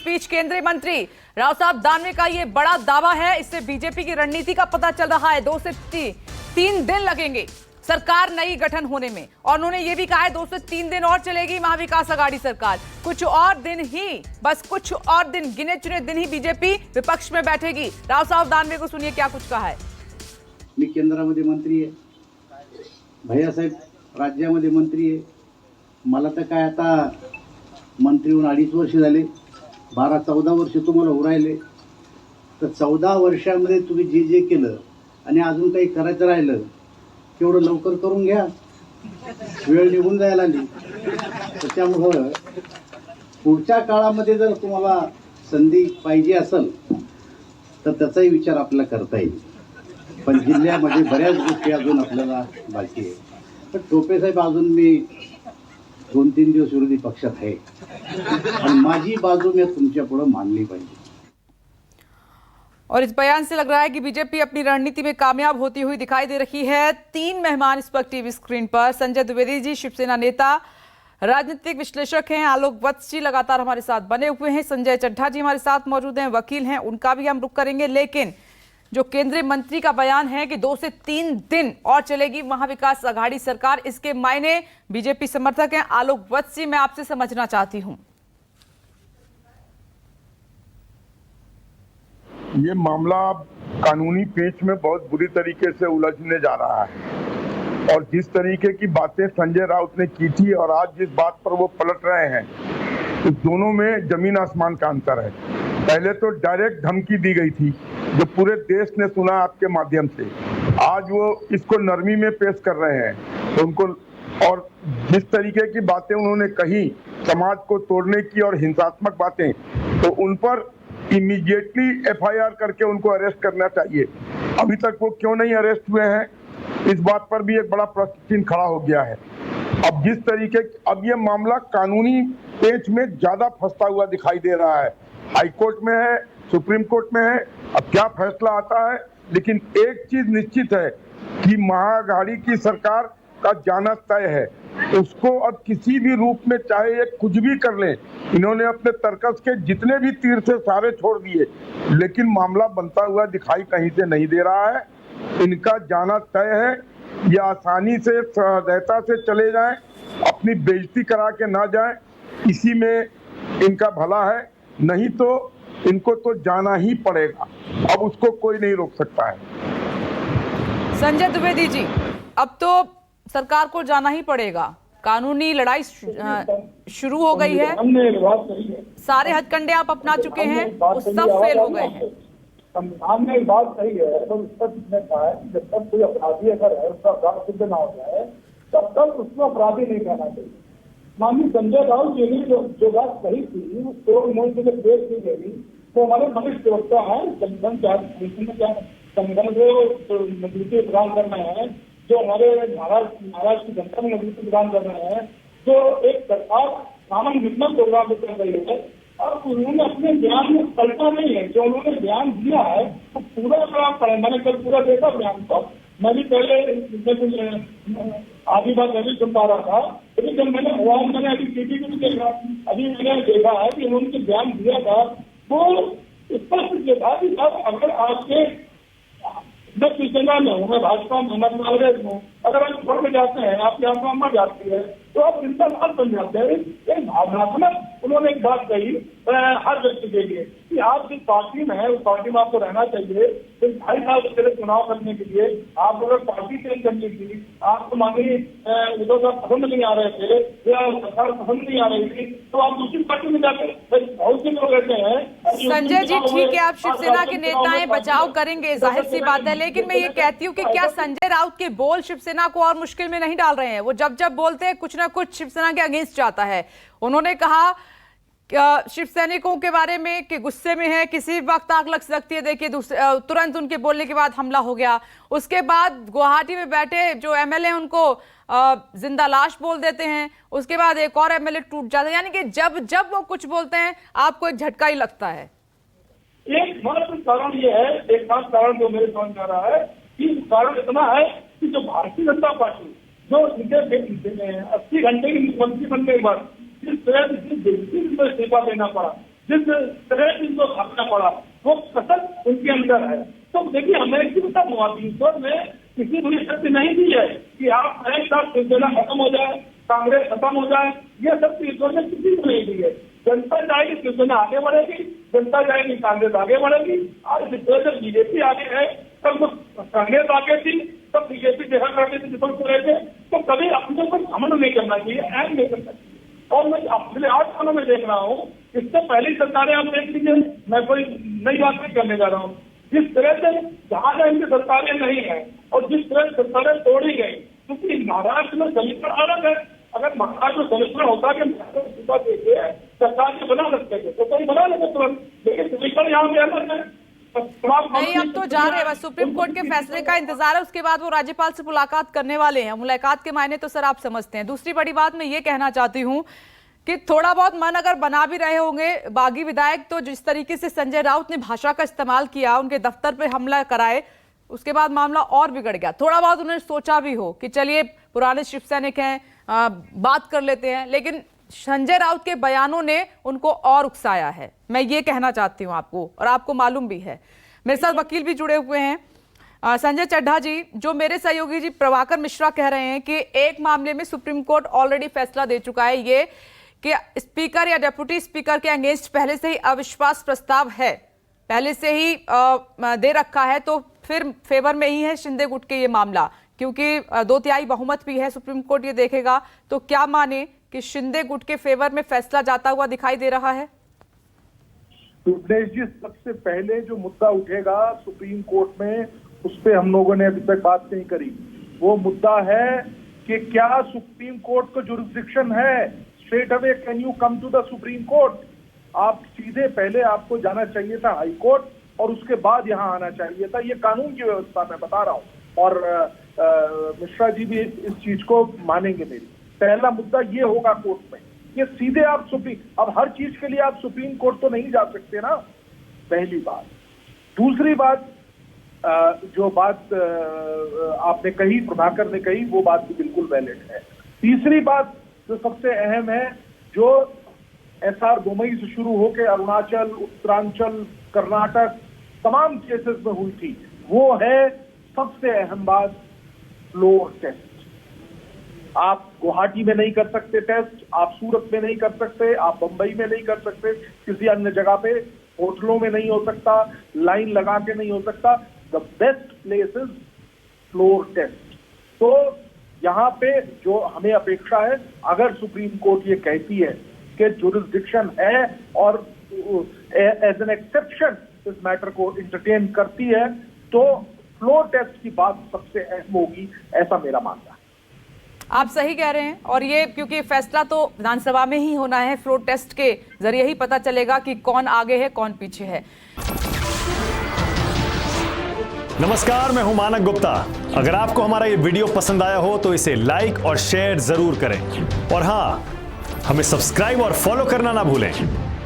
बीच केंद्रीय मंत्री राव साहब दानवे का ये बड़ा दावा है, इससे बीजेपी की रणनीति का पता चल रहा है। 2 से 3 दिन लगेंगे सरकार नई गठन होने में, और उन्होंने ये भी कहा है 2 से 3 दिन और चलेगी महाविकास आघाड़ी सरकार। कुछ और दिन ही, बस कुछ और दिन, गिने चुने दिन ही बीजेपी विपक्ष में बैठेगी। राव साहब दानवे को सुनिए क्या कुछ कहा है। मी केंद्रामध्ये मंत्री आहे, भैयासाहेब राज्यामध्ये मंत्री आहे। मला तर काय आता मंत्री होऊन 2.5 वर्ष झाले, 12-14 वर्ष तुम्हाला उरायले, तर 14 वर्षांमध्ये तुम्ही जे जे केलं आणि अजून काही करायचं राहिलं तेवढं लवकर करून घ्या, वेळ निघून जायला लागली। त्याच्यामुळे पुढच्या काळामध्ये जर तुम्हाला संधी पाहिजे असेल तर त्याचाही विचार आपल्याला करता येईल। पण जिल्ह्यामध्ये बऱ्याच गोष्टी अजून आपल्याला बाकी आहे। तर टोपे साहेब अजून मी 2-3 दिवस विरोधी पक्षात आहे आणि माझी बाजू मी तुमच्या पुढे मांडली पाहिजे। और इस बयान से लग रहा है कि बीजेपी अपनी रणनीति में कामयाब होती हुई दिखाई दे रही है। 3 मेहमान इस वक्त टीवी स्क्रीन पर। संजय द्विवेदी जी शिवसेना नेता, राजनीतिक विश्लेषक हैं। आलोक वत्स जी लगातार हमारे साथ बने हुए हैं। संजय चड्ढा जी हमारे साथ मौजूद हैं, वकील हैं, उनका भी हम रुख करेंगे। लेकिन जो केंद्रीय मंत्री का बयान है कि 2 से 3 दिन और चलेगी महाविकास आघाड़ी सरकार, इसके मायने बीजेपी समर्थक हैं। आलोक वत्स जी, मैं आपसे समझना चाहती हूं, ये मामला कानूनी पेच में बहुत बुरी तरीके से उलझने जा रहा है, और जिस तरीके की बातें संजय राउत ने की थी और आज जिस बात पर वो पलट रहे हैं, तो दोनों में जमीन आसमान का अंतर है। पहले तो डायरेक्ट धमकी दी गई थी जो पूरे देश ने सुना आपके माध्यम से, आज वो इसको नरमी में पेश कर रहे हैं। तो उनको, और जिस तरीके की बातें उन्होंने कही समाज को तोड़ने की और हिंसात्मक बातें, तो उन पर इमीडिएटली एफआईआर करके उनको अरेस्ट करना चाहिए। अभी तक वो क्यों नहीं अरेस्ट हुए हैं, इस बात पर भी एक बड़ा प्रश्न चिन्ह खड़ा हो गया है। अब जिस तरीके, अब ये मामला कानूनी पेच में ज्यादा फंसता हुआ दिखाई दे रहा है। हाई कोर्ट में है, सुप्रीम कोर्ट में है, अब क्या फैसला आता है। लेकिन एक चीज निश्चित है कि महाआघाड़ी की सरकार का जाना तय है। उसको अब किसी भी रूप में, चाहे ये कुछ भी कर ले, इन्होंने अपने तर्कस के जितने भी तीर से सारे छोड़ दिए, लेकिन मामला बनता हुआ दिखाई कहीं से नहीं दे रहा है। इनका जाना तय है। ये आसानी से, सहजता से चले जाएं, अपनी बेइज्जती करा के ना जाएं, इसी में इनका भला है। नहीं तो इनको तो जाना ही पड़ेगा, अब उसको कोई नहीं रोक सकता है। संजय द्विवेदी जी, अब तो सरकार को जाना ही पड़ेगा। कानूनी लड़ाई शुरू हो गई है, सारे हथकंडे आप अपना चुके हैं, वो सब फेल हो गए हैं। संविधान में एक बात सही है, तो इस पर जिसने कहा है कि जब तक कोई अपराधी अगर है, उसका अपराध सिद्ध ना हो जाए, तब तक उसको अपराधी नहीं कहना चाहिए। माननीय संजय राउत जी ने जो बात कही थी, उसको उन्होंने जब पेश की गई, तो हमारे वरिष्ठ प्रवक्ता है संविधान को मजबूती प्रदान करना है, जो हमारे महाराष्ट्र की जनता में मजबूती प्रदान कर रहे हैं, जो एक सरकार सामान्य विपणन प्रोग्राम कर रही है, और उन्होंने अपने बयान में कल्पना नहीं है, जो उन्होंने बयान दिया है तो पूरा अगर पढ़े, मैंने कल पूरा देखा बयान को, मैं भी पहले आधी बात अभी सुन पा रहा था, लेकिन जब मैंने अभी टीवी में देखा, अभी मैंने देखा है कि उन्होंने बयान दिया था वो स्पष्ट किया था कि अगर आपके मैं शिवसेना में हूँ, मैं भाजपा में, मैं कांग्रेस में, अगर आप छोड़ में जाते हैं, आपकी आत्मा मर जाती है, तो आप चिंता मत बन जाते हैं। एक भावनात्मक उन्होंने एक बात कही हर व्यक्ति के लिए कि आप जिस पार्टी में है उस पार्टी में आपको रहना चाहिए। तो 2.5 साल से चुनाव करने के लिए आप अगर पार्टी चेंज करनी थी, आपको माननीय उद्धव साहब पसंद नहीं आ रहे थे या सरकार पसंद नहीं आ रही थी, तो आप दूसरी पार्टी में जाते। बहुत से लोग रहते हैं। संजय जी ठीक है, आप शिवसेना के नेता हैं, बचाव करेंगे, जाहिर सी बात है, लेकिन मैं ये कहती हूँ कि क्या संजय राउत के बोल शिवसेना को और मुश्किल में नहीं डाल रहे हैं? वो जब जब बोलते हैं कुछ ना कुछ शिवसेना के अगेंस्ट जाता है। उन्होंने कहा शिव सैनिकों के बारे में कि गुस्से में है, किसी वक्त आग लग सकती है। देखिए तुरंत उनके बोलने के बाद हमला हो गया। उसके बाद गुवाहाटी में बैठे जो एमएलए उनको जिंदा लाश बोल देते हैं। उसके बाद एक और एमएलए टूट जाता है। यानी कि जब जब वो कुछ बोलते हैं आपको एक झटका ही लगता है। एक महत्वपूर्ण कारण ये है, एक खास कारण जो मेरे समझ में आ रहा है कि कारण इतना है कि जो भारतीय जनता पार्टी जो इनके 80 घंटे की मुख्यमंत्री बनने के बाद जिस तरह से इस्तीफा देना पड़ा, जिस तरह से इनको भागना पड़ा वो कसर उनके अंदर है। तो देखिए हमें एक चीज बताऊं, ईश्वर ने किसी को शक्ति नहीं दी है कि आप एक साथ शिवसेना खत्म हो जाए, कांग्रेस खत्म हो जाए, यह शक्ति ईश्वर ने किसी को नहीं दी है। जनता चाहेगी शिवसेना आगे बढ़ेगी, जनता चाहेगी कांग्रेस आगे बढ़ेगी। आज जब बीजेपी आगे है तब कांग्रेस आगे थी, तब बीजेपी देखा करते थे जिसको रहे थे, तो कभी अपने को घमंड नहीं करना चाहिए, ऐड नहीं करना चाहिए। और मैं पिछले 8 सालों में देख रहा हूँ, इससे पहली सरकारें आप देख लीजिए, मैं कोई नई बात नहीं करने जा रहा हूँ, जिस तरह से जहाँ जहाँ इनकी सरकारें नहीं है और जिस तरह से सरकारें तोड़ी गई, क्योंकि महाराष्ट्र में समीकरण अलग है। अगर महाराष्ट्र में समीकरण होता कि सरकार के बना सकते थे तो कोई बना लेते तुरंत, लेकिन समीकरण यहाँ पे अलग है। नहीं, अब तो जा रहे हैं, बस सुप्रीम कोर्ट के फैसले का इंतजार है, उसके बाद वो राज्यपाल से मुलाकात करने वाले हैं। मुलाकात के मायने तो सर आप समझते हैं। दूसरी बड़ी बात मैं ये कहना चाहती हूँ कि थोड़ा बहुत मन अगर बना भी रहे होंगे बागी विधायक, तो जिस तरीके से संजय राउत ने भाषा का इस्तेमाल किया, उनके दफ्तर पे हमला कराए, उसके बाद मामला और बिगड़ गया। थोड़ा बहुत उन्होंने सोचा भी हो कि चलिए पुराने शिव सैनिक हैं, बात कर लेते हैं, लेकिन संजय राउत के बयानों ने उनको और उकसाया है। मैं ये कहना चाहती हूँ आपको, और आपको मालूम भी है। मेरे साथ वकील भी जुड़े हुए हैं, संजय चड्ढा जी, जो मेरे सहयोगी जी प्रभाकर मिश्रा कह रहे हैं कि एक मामले में सुप्रीम कोर्ट ऑलरेडी फैसला दे चुका है, ये कि स्पीकर या डेप्यूटी स्पीकर के अगेंस्ट पहले से ही अविश्वास प्रस्ताव है, पहले से ही दे रखा है, तो फिर फेवर में ही है शिंदे गुट के ये मामला, क्योंकि 2/3 बहुमत भी है, सुप्रीम कोर्ट ये देखेगा। तो क्या माने कि शिंदे गुट के फेवर में फैसला जाता हुआ दिखाई दे रहा है? उपदेश जी, सबसे पहले जो मुद्दा उठेगा सुप्रीम कोर्ट में, उस पर हम लोगों ने अभी तक बात नहीं करी। वो मुद्दा है कि क्या सुप्रीम कोर्ट का जुरिस्डिक्शन है, straight away can you come to the Supreme Court. आप सीधे पहले आपको जाना चाहिए था हाई कोर्ट और उसके बाद यहाँ आना चाहिए था। ये कानून की व्यवस्था मैं बता रहा हूँ, और मिश्रा जी भी इस चीज को मानेंगे मेरी। पहला मुद्दा ये होगा कोर्ट में कि सीधे आप अब हर चीज के लिए आप सुप्रीम कोर्ट तो नहीं जा सकते ना, पहली बात। दूसरी बात, जो बात आपने कही, प्रभाकर ने कही, वो बात भी बिल्कुल वैलिड है। तीसरी बात जो सबसे अहम है, जो SR बोमई से शुरू होकर अरुणाचल, उत्तरांचल, कर्नाटक तमाम केसेस में हुई थी, वो है सबसे अहम बात, फ्लोर टेस्ट। आप गुवाहाटी में नहीं कर सकते टेस्ट, आप सूरत में नहीं कर सकते, आप बंबई में नहीं कर सकते, किसी अन्य जगह पे, होटलों में नहीं हो सकता, लाइन लगा के नहीं हो सकता। The best place is floor test. तो यहाँ पे जो हमें अपेक्षा है, अगर सुप्रीम कोर्ट ये कहती है कि जुरिस्डिक्शन है और एज एन एक्सेप्शन इस मैटर को इंटरटेन करती है, तो फ्लोर टेस्ट की बात सबसे अहम होगी, ऐसा मेरा मानना है। आप सही कह रहे हैं, और ये क्योंकि फैसला तो विधानसभा में ही होना है, फ्लोर टेस्ट के जरिए ही पता चलेगा कि कौन आगे है कौन पीछे है। नमस्कार, मैं हूं मानक गुप्ता। अगर आपको हमारा ये वीडियो पसंद आया हो तो इसे लाइक और शेयर जरूर करें, और हाँ, हमें सब्सक्राइब और फॉलो करना ना भूलें,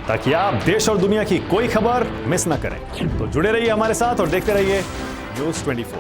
ताकि आप देश और दुनिया की कोई खबर मिस ना करें। तो जुड़े रहिए हमारे साथ और देखते रहिए News 24।